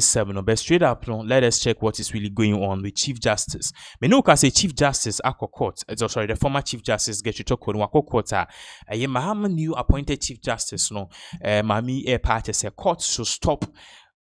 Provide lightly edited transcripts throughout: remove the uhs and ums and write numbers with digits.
7. But straight up, let us check what is really going on with Chief Justice. Me no can say Chief Justice Akko Court. Sorry, the former Chief Justice get you talk on Wako Court. Mahama new appointed Chief Justice. Mami Air Party say court should stop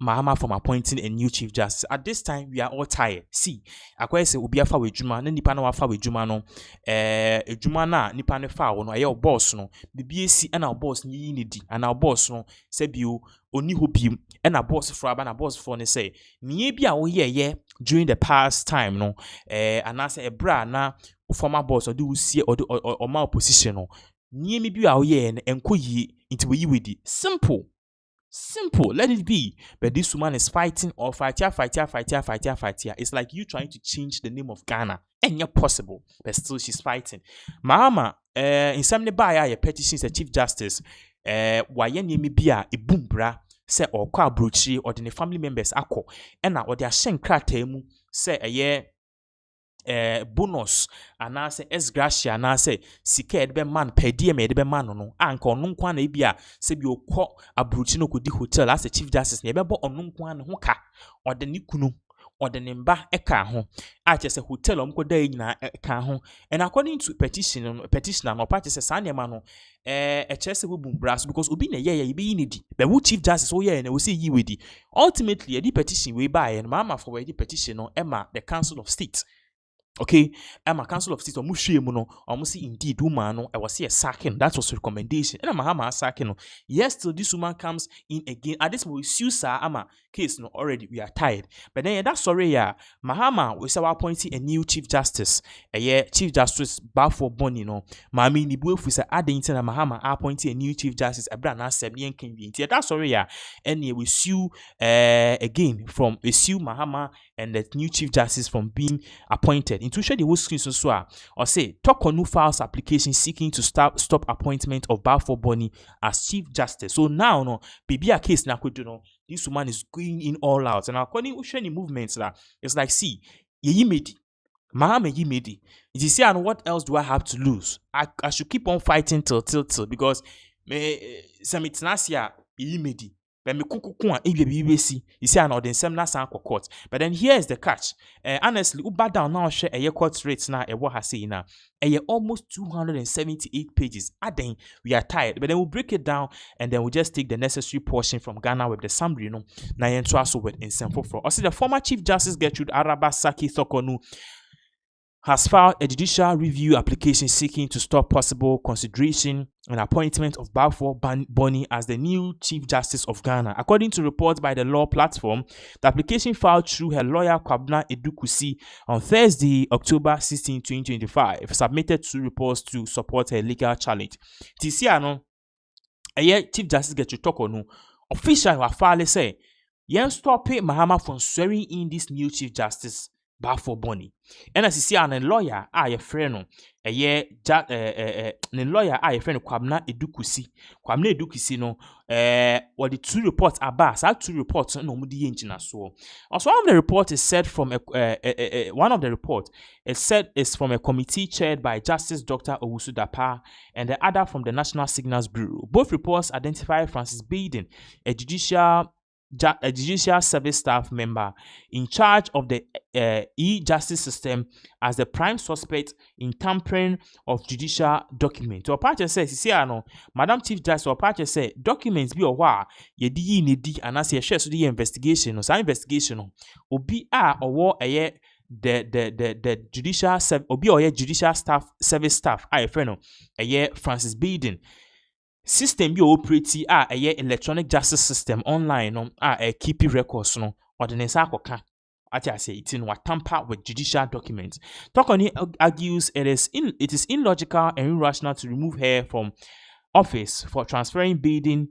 Mahama from appointing a new Chief Justice. At this time, we are all tired. See, I say Ubi afa we juma, ne nipa na wafa we juma no. Juma na nipa ne fa no aye boss no. BBAC and our boss ni di, and our boss no say biu oni hobi and our boss for na boss for ne say ni bia wo ye during the past time no. And I say a bra na former boss or do see or my opposition no. Ni mi bia wo ye enko yi into we with Simple, let it be. But this woman is fighting or fight. It's like you trying to change the name of Ghana. And you're possible, but still she's fighting. Mahama, in some nearby petitions, the Chief Justice, why ye me be a boom bra, say or kwa brochi or the family members ako, and now or their shen kratemu, say a year. Bonus and I say es gracia and I say SACKED be man per diem be man no anko no kwa na bia se bi okọ abruchi no kodi hotel as a Chief Justice na be bo onu kwa ne ho ka ode ne kunu ode ne mba eka ho a che se hotel omko da nyina eka ho and according to petitioner no party say san ma no e che se bum brass because obi na ye be yin di but who Chief Justice o ye na we say yi we di ultimately the petition we buy and mama for the petition no ema the Council of State. Okay, I'm a Council of State or Mushimuno, or Musi indeed woman, I was here sacking. That was recommendation. And I'm Mahama sacking. Yes, till this woman comes in again. At this point, SUES ama case no already we are tired. But then that's sorry, Mahama we say appointing a new Chief Justice. Chief Justice Baffoe-Bonnie no. Mami ni buefu say adding to Mahama appointing a new Chief Justice. Abrana 7 convenient. That's sorry, and we sue again from sue Mahama and the new Chief Justice from being appointed. To share the whole screen so or say talk on new files application seeking to stop appointment of Baffoe-Bonnie as Chief Justice. So now no baby a case na this woman is going in all out and according to any movements that it's like see ye made Mahama ye made it. You see and what else do I have to lose? I should keep on fighting till because me samitnasia ye made it. But me kukukuan BBC, you see an audience na court. But then here is the catch. Honestly, uba down now share a court rates na what has say na almost 278 pages. Then we are tired, but then we'll break it down and then we'll just take the necessary portion from Ghana with the summary. No, na yentraso with in simple for. Also, the former Chief Justice Gertrude Araba Saki Thokonu has filed a judicial review application seeking to stop possible consideration and appointment of Baffoe-Bonnie as the new Chief Justice of Ghana. According to reports by the law platform, the application filed through her lawyer Kwabena Edukusi on Thursday, October 16, 2025, submitted 2 reports to support her legal challenge. Tisiano, Chief Justice Gertrude Thokonu officially filed say, "Yen stop Mahama from swearing in this new Chief Justice Baffoe-Bonnie." And as you see, a lawyer, a friend, the lawyer, a friend, Kwabena Edukusi, no, or the 2 reports are bad. So 2 reports, no, mudi engine so. Also, one of the reports is said from one of the reports is from a committee chaired by Justice Dr. Owusu Dapa, and the other from the National Signals Bureau. Both reports identify Francis Baden, a judicial service staff member in charge of the e-justice system, as the prime suspect in tampering of judicial documents. Or part says, you see, Madam Chief Justice, or part say documents be a wa ye di and as ye share so the investigation or some investigation or be or war a the judicial or be or judicial staff service staff I friend a year Francis Baden. System you operate electronic justice system online keep records no or the nesakoka ati say it in what tamper with judicial documents. Tokoni argues it is illogical and irrational to remove her from office for transferring Baden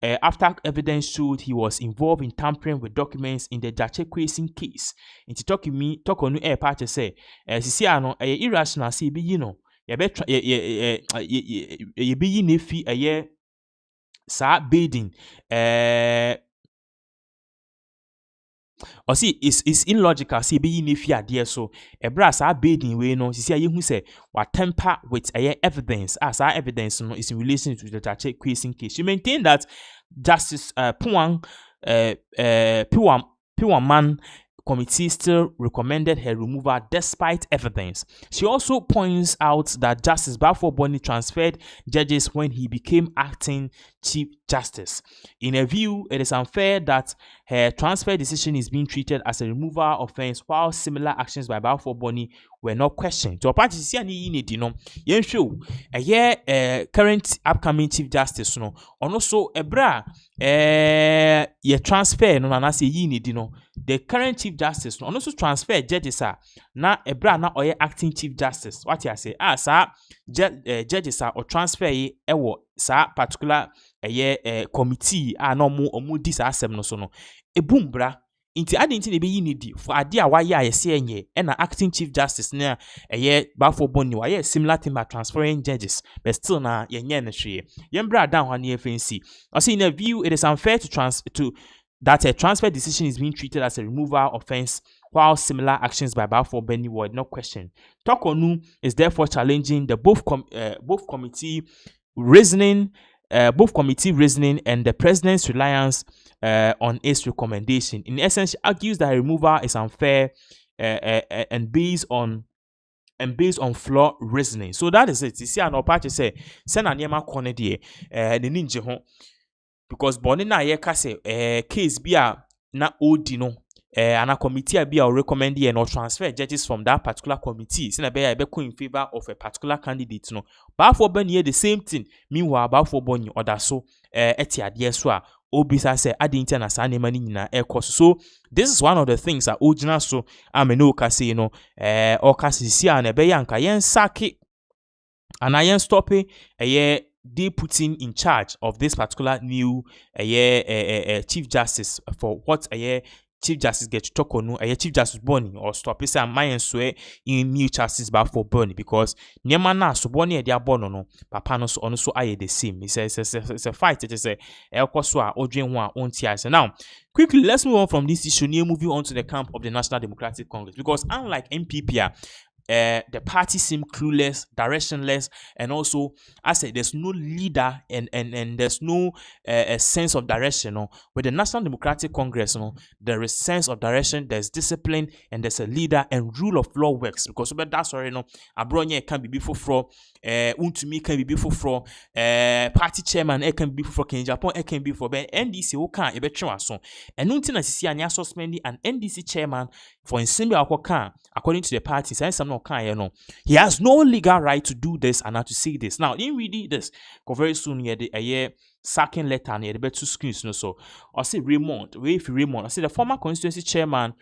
after evidence showed he was involved in tampering with documents in the Judicial case. Into Tokoni air party say irrational see be ye be nefi a year sa Baden or see is illogical see be nefi a so a brass sa Baden we no see ye who say what temper with a evidence as our evidence no is in relation to the Judicial case. You maintain that Justice Puwam P1 committee still recommended her removal despite evidence. She also points out that Justice Baffoe-Bonnie transferred judges when he became acting Chief Justice. In her view, it is unfair that her transfer decision is being treated as a removal offense while similar actions by Baffoe-Bonnie were not questioned. To a party, see any need, show a year current upcoming Chief Justice, and also a bra ye transfer no na say yi need the current Chief Justice no also transfer judges na ebra na oye acting Chief Justice what you say sa judges or transfer ye ewo sa particular committee no omu di sa asem no so no ebumbra inti adinti ne be yi need for ade a waye ayese enye na acting Chief Justice na Baffoe-Bonnie waye similar thing by transferring judges but still na yenye na hwe yembra down ho na FNC. Also in a view it is unfair that a transfer decision is being treated as a removal offense while similar actions by Baffoe-Bonnie were not questioned. Tokonu is therefore challenging the both committee reasoning and the president's reliance on its recommendation. In essence, she argues that removal is unfair and based on flawed reasoning. So that is it. You see, an party say send an yema corner the ninja home because Bonnie na ye kase case be a na odi no and a committee be a recommend and or transfer judges from that particular committee. Sina be in favor of a particular candidate no. Baffoe-Bonnie the same thing. Meanwhile, Baffoe-Bonnie or that so eti so obisa say adinti na sa nema ni nyina ekos. So this is one of the things that ojina so ameno ka say o ka sisi an ebe yanka yen sake and yen stop they putting in charge of this particular new Chief Justice for what Chief Justice get to talk on Chief Justice Bonnie or stop it and my swear in new Justice Baffoe-Bonnie because Nyama na so Bonnie dia bono no papa no so ono so aye the same. It's a fight. It is a elkoswa odwen ho a onti. Now quickly let's move on from this issue near moving on to the camp of the National Democratic Congress because unlike MPP the party seem clueless, directionless, and also I said there's no leader and there's no a sense of direction. With the National Democratic Congress, there is sense of direction, there's discipline, and there's a leader, and rule of law works because that's already Abronye can be before Untumi can be before party chairman can be before Ken Japan can be before NDC who can a so and Untina see an suspending an NDC chairman for Nsimbi Akokan according to the party saying some he has no legal right to do this and not to say this. Now, in reading this, very soon the sacking letter near the better screens so I say Raymond, I say the former constituency chairman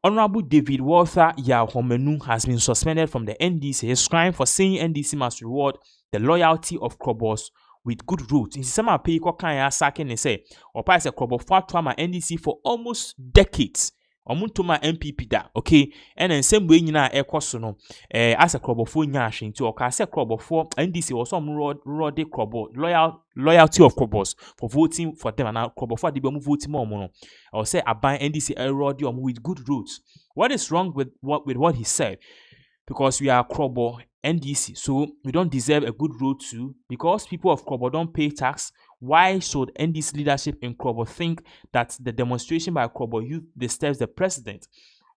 Honorable David Walter Yahomenu has been suspended from the NDC. His crime for saying NDC must reward the loyalty of Krobos with good roots. In some pay ko sacking and say or pass a Krobo for trauma NDC for almost decades. Omuntuma MPP da, okay, and then same way nyina ekoso no as a Krobofo nyaahwe nti o ka se Krobofo NDC was some rode Krobo loyalty of Krobos for voting for them and Krobofo dey be voting more no or say aban NDC erode with good roots. What is wrong with what he said? Because we are Krobo NDC, so we don't deserve a good road too because people of Krobo don't pay tax. Why should NDC leadership in Krobo think that the demonstration by Krobo youth disturbs the president?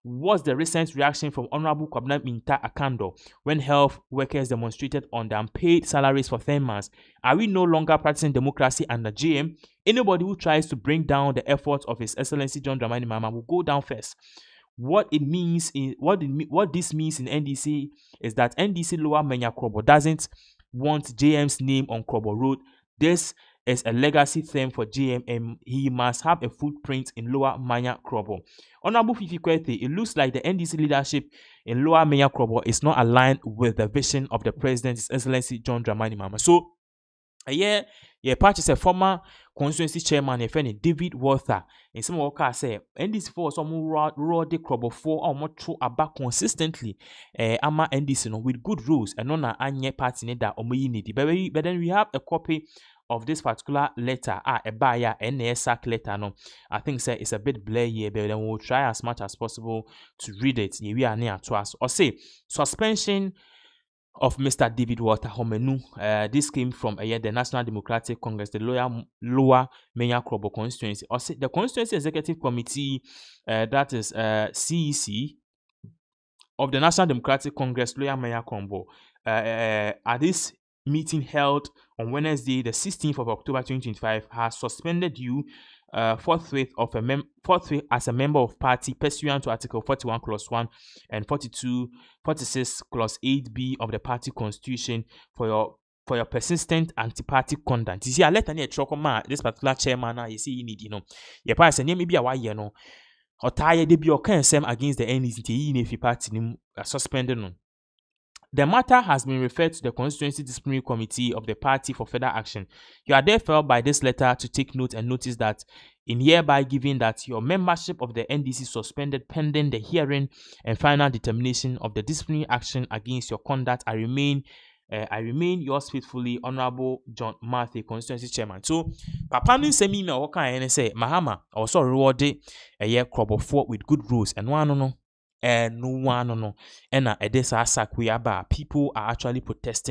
What's the recent reaction from Honorable Kwabena Minta Akando when health workers demonstrated on the unpaid salaries for 10 months? Are we no longer practicing democracy under GM? Anybody who tries to bring down the efforts of His Excellency John Dramani Mahama will go down first. What this means in NDC is that NDC Lower Menya Krobo doesn't want JM's name on Krobo Road. This is a legacy theme for JM and he must have a footprint in Lower Manya Krobo. Honorable Fifi Kwete, it looks like the NDC leadership in Lower Manya Krobo is not aligned with the vision of the President, His Excellency John Dramani Mahama. So, party is a former constituency chairman, a friend David Walter. And some workers say, NDC for some raw de Krobo for or more true about consistently, ama NDC with good rules and non a party that omoyini. But then we have a copy of this particular letter, a buyer and a sack letter. No, I think say it's a bit blurry, but then we'll try as much as possible to read it. We are near to us or say suspension of Mr. David Walter Homenu. This came from the National Democratic Congress, the Lower Menya Krobo constituency. Or the Constituency Executive Committee, that is CEC, of the National Democratic Congress, Lower Menya Krobo, at this meeting held on Wednesday, the 16th of October 2025, has suspended you forthwith as a member of party pursuant to Article 41 Clause 1 and 46 Clause 8b of the party constitution for your persistent anti-party conduct. You see, I let any this particular chairman you see you need, your party maybe a why no or tie de be or can sem against the NDC if party suspended no. The matter has been referred to the Constituency Disciplinary Committee of the party for further action. You are therefore by this letter to take note and notice that in hereby giving that your membership of the NDC suspended pending the hearing and final determination of the disciplinary action against your conduct, I remain yours faithfully, Honorable John Matthew, Constituency Chairman. So, Papa no send me email what kind and say Mahama also rewarded a year crop of four with good rules and no. And this SACKED, people are actually protesting